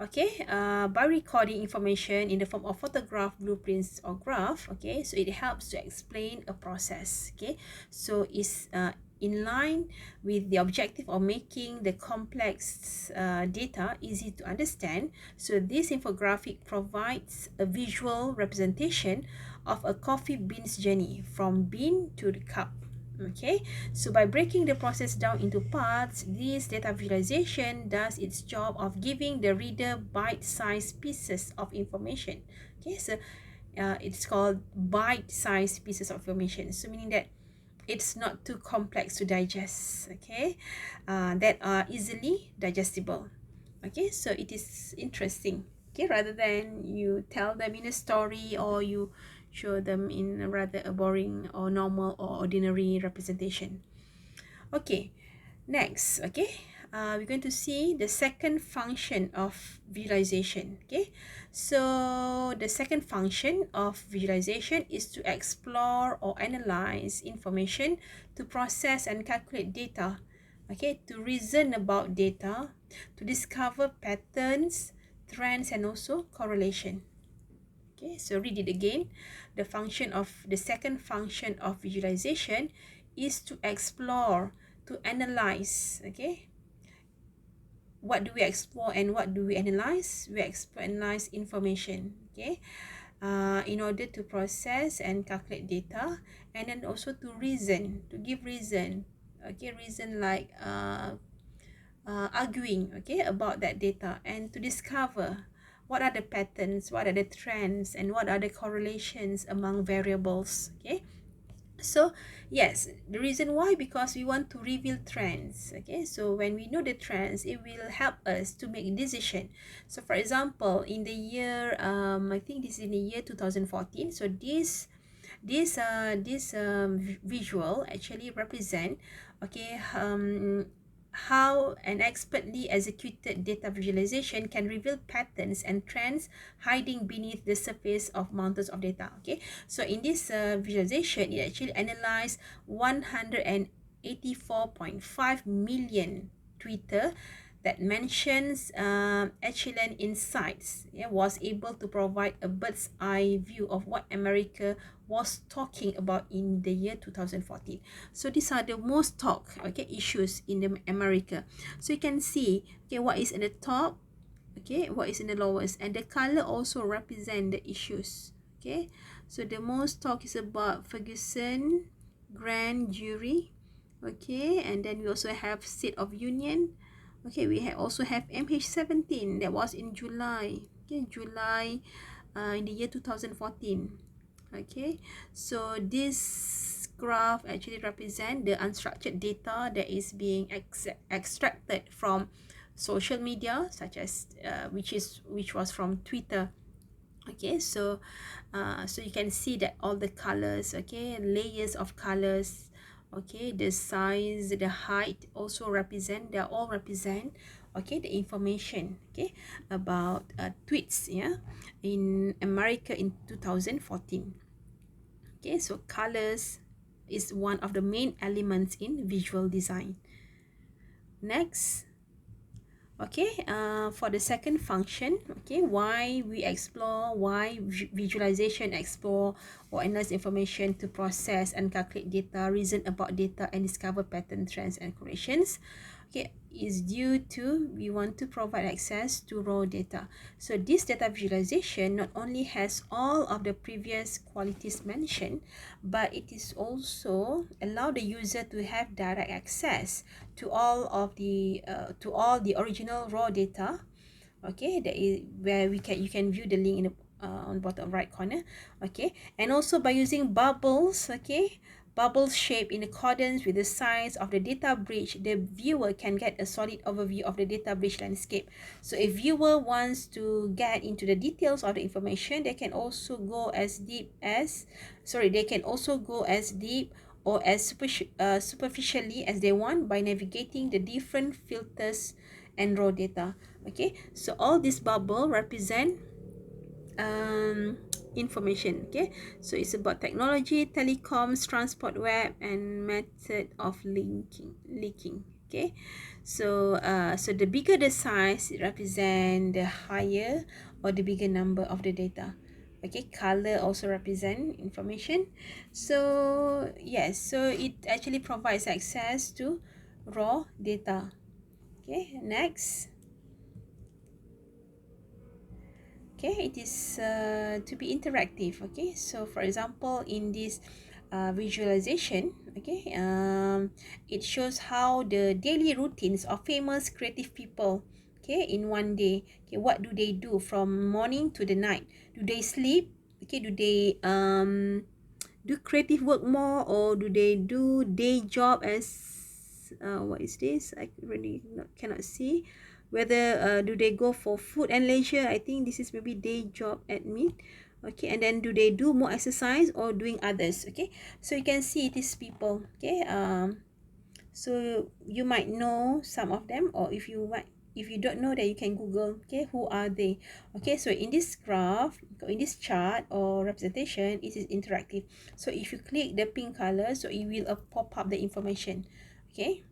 okay, by recording information in the form of photograph, blueprints, or graph. Okay, so it helps to explain a process. Okay, so it's in line with the objective of making the complex data easy to understand. So this infographic provides a visual representation of a coffee bean's journey from bean to the cup. Okay, so by breaking the process down into parts, this data visualization does its job of giving the reader bite-sized pieces of information. Okay, so it's called bite-sized pieces of information, so meaning that it's not too complex to digest. Okay, that are easily digestible. Okay, so it is interesting. Okay, rather than you tell them in a story, or you show them in a rather a boring or normal or ordinary representation. Okay, next. Okay, we're going to see the second function of visualization. Okay, so the second function of visualization is to explore or analyze information, to process and calculate data. Okay, to reason about data, to discover patterns, trends, and also correlation. Okay, so read it again. The second function of visualization is to explore, to analyze. Okay, what do we explore and what do we analyze? We explore, analyze information. Okay, in order to process and calculate data, and then also to reason, to give reason. Okay, reason like arguing, okay, about that data, and to discover what are the patterns, what are the trends, and what are the correlations among variables. Okay, so yes, the reason why, because we want to reveal trends. Okay, so when we know the trends, it will help us to make decision. So for example, in the year I think this is in the year 2014. So this visual actually represent, okay, how an expertly executed data visualization can reveal patterns and trends hiding beneath the surface of mountains of data. Okay, so in this visualization, it actually analyzed 184.5 million Twitter that mentions excellent insights. Yeah, was able to provide a bird's eye view of what America was talking about in the year 2014. So these are the most talked, okay, issues in the America. So you can see, okay, what is in the top, okay, what is in the lowest, and the color also represent the issues. Okay, so the most talk is about Ferguson grand jury. Okay, and then we also have State of Union. Okay, we also have MH17, that was in July. Okay, July in the year 2014. Okay, so this graph actually represent the unstructured data that is being extracted from social media, such as which was from Twitter. Okay, so so you can see that all the colors, okay, layers of colors, okay, the size, the height also represent, they all represent, okay, the information, okay, about tweets, yeah, in America in 2014. Okay, so colors is one of the main elements in visual design. Next, okay, for the second function, okay, why we explore, why visualization explore or analyze information to process and calculate data, reason about data, and discover pattern, trends, and correlations. Okay, is due to we want to provide access to raw data. So this data visualization not only has all of the previous qualities mentioned, but it is also allow the user to have direct access to all the original raw data. Okay, that is where you can view the link in the on the bottom right corner. Okay, and also by using bubbles, okay, bubbles shape in accordance with the size of the data breach, the viewer can get a solid overview of the data breach landscape. So if viewer wants to get into the details of the information, they can also go as deep as or as superficially as they want by navigating the different filters and raw data. Okay, so all this bubble represent information. Okay, so it's about technology, telecoms, transport, web, and method of leaking. Okay, so the bigger the size, it represent the higher or the bigger number of the data. Okay, color also represent information. So yes, so it actually provides access to raw data. Okay, next. Okay, it is to be interactive. Okay, so for example, in this visualization, okay, it shows how the daily routines of famous creative people, okay, in one day. Okay, what do they do from morning to the night? Do they sleep? Okay, do they do creative work more, or do they do day job as what is this? I really cannot see whether do they go for food and leisure. I think this is maybe day job admin. Okay, and then do they do more exercise or doing others? Okay, so you can see these people. Okay, so you might know some of them, or if you don't know, that you can Google. Okay, who are they? Okay, so in this graph, in this chart or representation, it is interactive. So if you click the pink color, so it will pop up the information. Okay,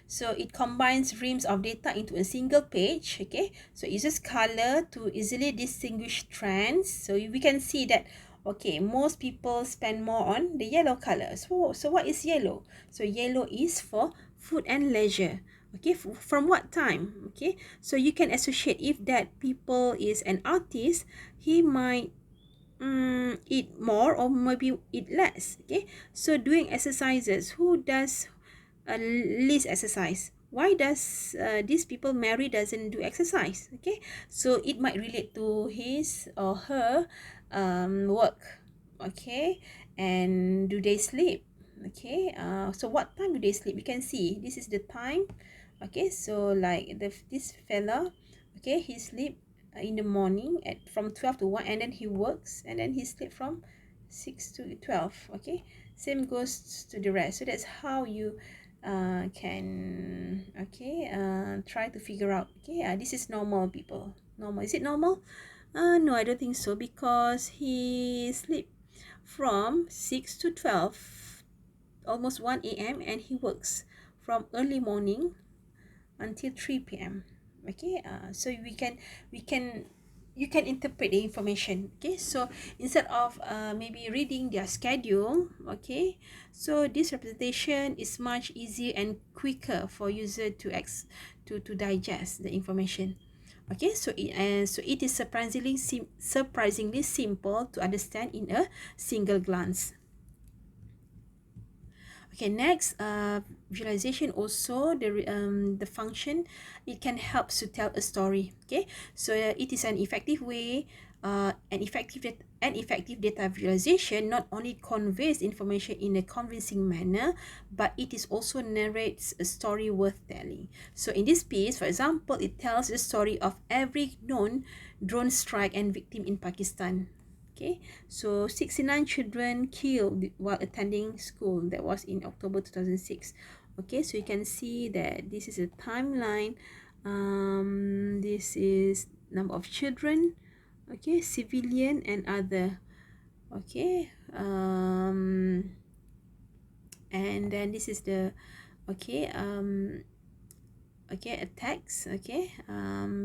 so it combines reams of data into a single page. Okay, so it uses color to easily distinguish trends. So we can see that, okay, most people spend more on the yellow color. So what is yellow? So yellow is for food and leisure. Okay, from what time? Okay, so you can associate, if that people is an artist, he might eat more or maybe eat less. Okay, so doing exercises, who does least exercise? Why does these people marry doesn't do exercise? Okay, so it might relate to his or her work. Okay, and do they sleep? Okay, so what time do they sleep? You can see this is the time. Okay, so like this fella, okay, he sleep in the morning at from 12 to 1, and then he works, and then he sleep from 6 to 12. Okay, same goes to the rest. So that's how you can, okay, try to figure out. Okay, this is normal people. Normal, is it normal? No, I don't think so, because he sleep from 6 to 12, almost 1 a.m., and he works from early morning until 3 p.m. Okay, so we can you can interpret the information. Okay, so instead of maybe reading their schedule, okay, so this representation is much easier and quicker for user to digest the information. Okay, so it is surprisingly simple to understand in a single glance. Okay, next, visualization also, the function, it can help to tell a story. Okay, so it is an effective way, an effective data visualization not only conveys information in a convincing manner, but it is also narrates a story worth telling. So in this piece, for example, it tells the story of every known drone strike and victim in Pakistan. Okay, so 69 children killed while attending school. That was in October 2006. Okay, so you can see that this is a timeline. This is number of children, okay, civilian and other. Okay, and then this is the, okay, okay, attacks. Okay,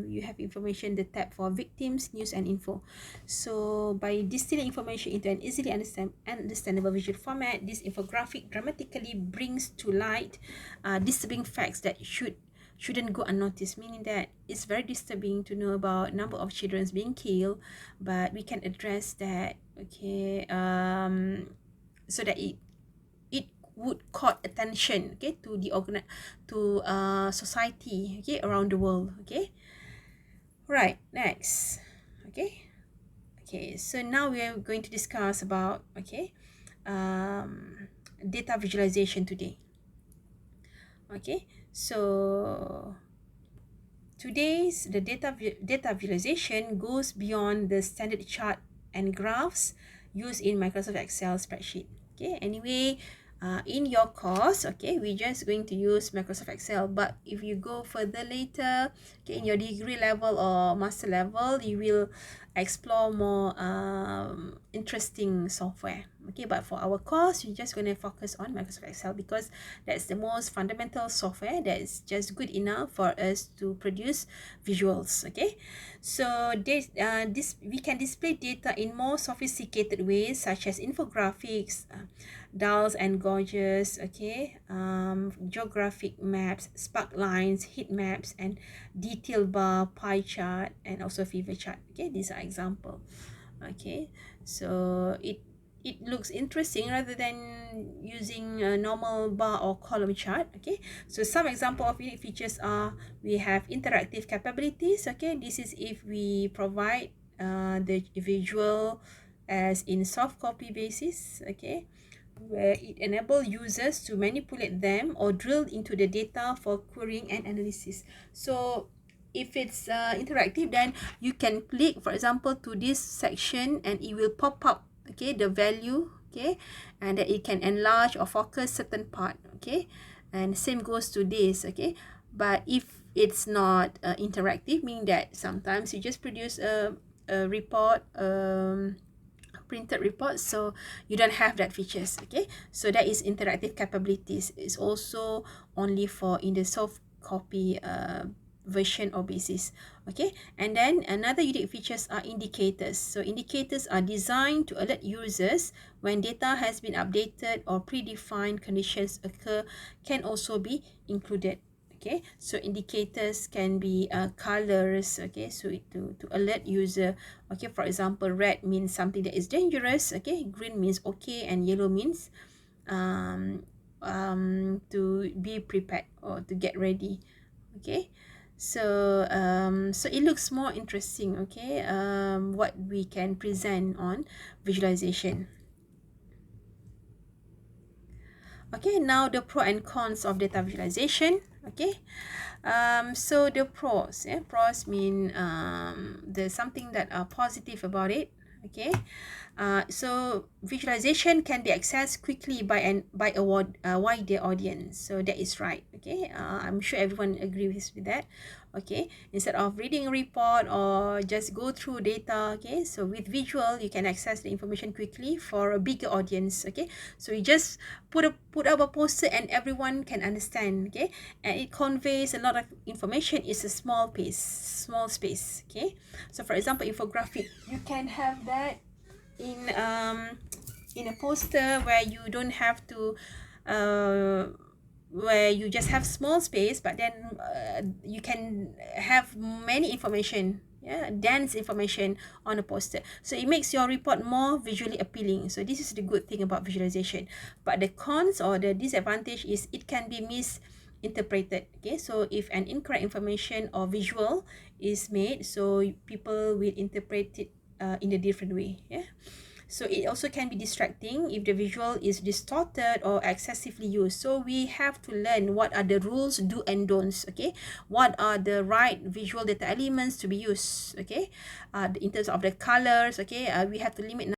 you have information, the tab for victims, news and info. So by distilling information into an easily understandable visual format, this infographic dramatically brings to light disturbing facts that shouldn't go unnoticed, meaning that it's very disturbing to know about number of children being killed, but we can address that. Okay, so that it would caught attention, okay, to the society, okay, around the world. Okay, right, next. Okay, so now we are going to discuss about, okay, data visualization today. Okay, so today's the data visualization goes beyond the standard chart and graphs used in Microsoft Excel spreadsheet. Okay, anyway, in your course, okay, we're just going to use Microsoft Excel. But if you go further later, okay, in your degree level or master level, you will explore more interesting software. Okay, but for our course, we're just going to focus on Microsoft Excel because that's the most fundamental software that is just good enough for us to produce visuals. Okay, so this we can display data in more sophisticated ways such as infographics, dulls and gauges, okay, geographic maps, spark lines, heat maps, and detail bar, pie chart, and also fever chart. Okay, these are example. Okay, so it looks interesting rather than using a normal bar or column chart. Okay, so some example of unique features are we have interactive capabilities. Okay, this is if we provide the visual as in soft copy basis. Okay, where it enables users to manipulate them or drill into the data for querying and analysis. So if it's interactive, then you can click, for example, to this section and it will pop up, okay, the value, okay, and that it can enlarge or focus certain part, okay, and same goes to this, okay. But if it's not interactive, meaning that sometimes you just produce a report, printed report, so you don't have that features. Okay, so that is interactive capabilities. It's also only for in the soft copy version or basis. Okay, and then another unique features are indicators. So indicators are designed to alert users when data has been updated or predefined conditions occur, can also be included. Okay, so indicators can be colors, okay, so to alert user. Okay, for example, red means something that is dangerous, okay, green means okay, and yellow means to be prepared or to get ready. Okay, so so it looks more interesting. Okay, what we can present on visualization. Okay, now the pro and cons of data visualization. Okay, so the pros, pros mean there's something that are positive about it. Okay, so visualization can be accessed quickly by a wider audience, so that is right. Okay, I'm sure everyone agrees with that. Okay, instead of reading a report or just go through data, okay, so with visual you can access the information quickly for a bigger audience. Okay, so you just put up a poster and everyone can understand. Okay, and it conveys a lot of information. It's a small space. Okay, so for example, infographic, you can have that in a poster where you don't have to where you just have small space, but then you can have many information, yeah, dense information on a poster, so it makes your report more visually appealing. So this is the good thing about visualization. But the cons or the disadvantage is it can be misinterpreted. Okay, so if an incorrect information or visual is made, so people will interpret it in a different way. Yeah, so it also can be distracting if the visual is distorted or excessively used. So we have to learn what are the rules, do and don'ts. Okay, what are the right visual data elements to be used. Okay, in terms of the colors. Okay, we have to limit